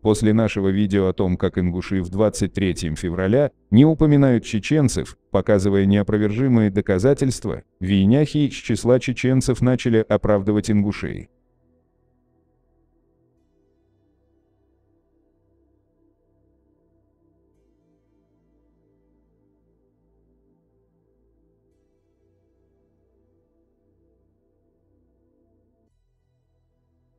После нашего видео о том, как ингуши в 23 февраля не упоминают чеченцев, показывая неопровержимые доказательства, вийняхи из числа чеченцев начали оправдывать ингушей.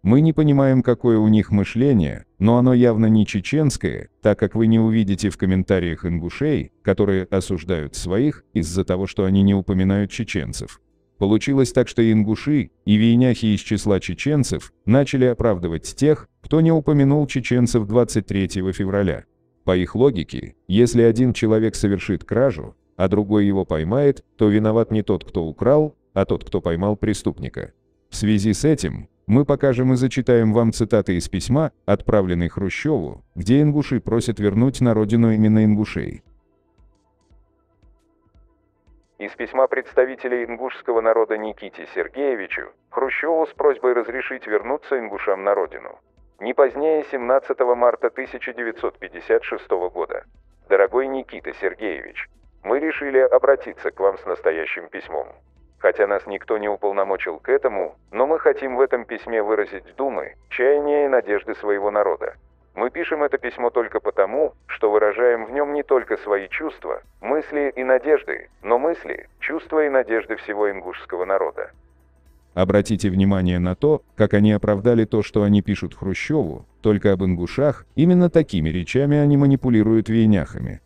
Мы не понимаем, какое у них мышление, но оно явно не чеченское, так как вы не увидите в комментариях ингушей, которые осуждают своих из-за того, что они не упоминают чеченцев. Получилось так, что и ингуши, и вийняхи из числа чеченцев начали оправдывать тех, кто не упомянул чеченцев 23 февраля. По их логике, если один человек совершит кражу, а другой его поймает, то виноват не тот, кто украл, а тот, кто поймал преступника. В связи с этим, мы покажем и зачитаем вам цитаты из письма, отправленной Хрущеву, где ингуши просят вернуть на родину именно ингушей. Из письма представителей ингушского народа Никите Сергеевичу Хрущеву с просьбой разрешить вернуться ингушам на родину. Не позднее 17 марта 1956 года. Дорогой Никита Сергеевич, мы решили обратиться к вам с настоящим письмом. Хотя нас никто не уполномочил к этому, но мы хотим в этом письме выразить думы, чаяния и надежды своего народа. Мы пишем это письмо только потому, что выражаем в нем не только свои чувства, мысли и надежды, но мысли, чувства и надежды всего ингушского народа. Обратите внимание на то, как они оправдали то, что они пишут Хрущеву, только об ингушах, именно такими речами они манипулируют вийняхами.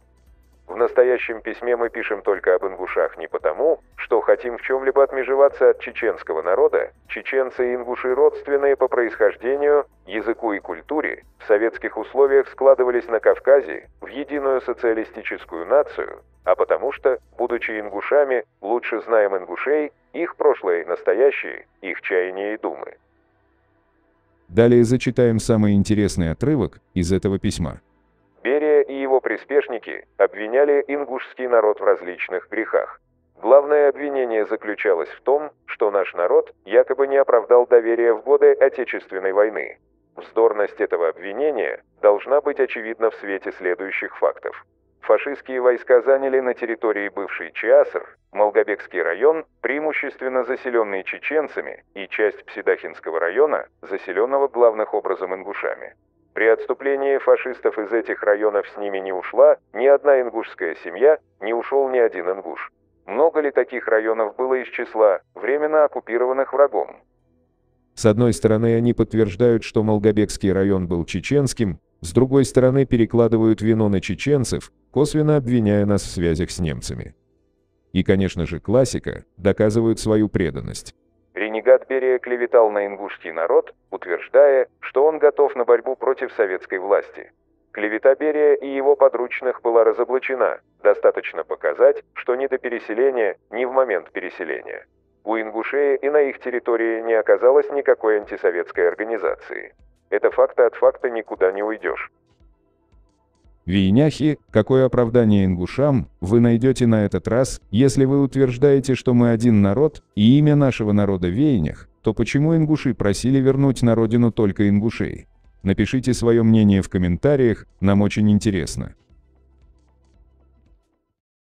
В настоящем письме мы пишем только об ингушах не потому, что хотим в чем-либо отмежеваться от чеченского народа. Чеченцы и ингуши родственные по происхождению, языку и культуре, в советских условиях складывались на Кавказе в единую социалистическую нацию, а потому что, будучи ингушами, лучше знаем ингушей, их прошлое и настоящее, их чаяния и думы. Далее зачитаем самый интересный отрывок из этого письма. Берия и его приспешники обвиняли ингушский народ в различных грехах. Главное обвинение заключалось в том, что наш народ якобы не оправдал доверия в годы Отечественной войны. Вздорность этого обвинения должна быть очевидна в свете следующих фактов. Фашистские войска заняли на территории бывший Чиаср, Малгобекский район, преимущественно заселенный чеченцами, и часть Псидахинского района, заселенного главным образом ингушами. При отступлении фашистов из этих районов с ними не ушла ни одна ингушская семья, не ушел ни один ингуш. Много ли таких районов было из числа временно оккупированных врагом? С одной стороны, они подтверждают, что Малгобекский район был чеченским, с другой стороны, перекладывают вину на чеченцев, косвенно обвиняя нас в связях с немцами. И, конечно же, классика, доказывают свою преданность. Ренегат Берия клеветал на ингушский народ, утверждая, что он готов на борьбу против советской власти. Клевета Берия и его подручных была разоблачена, достаточно показать, что ни до переселения, ни в момент переселения. У ингушей и на их территории не оказалось никакой антисоветской организации. Это факта от факта никуда не уйдешь. Вийняхи, какое оправдание ингушам вы найдете на этот раз, если вы утверждаете, что мы один народ, и имя нашего народа Вейнях, то почему ингуши просили вернуть на родину только ингушей? Напишите свое мнение в комментариях, нам очень интересно.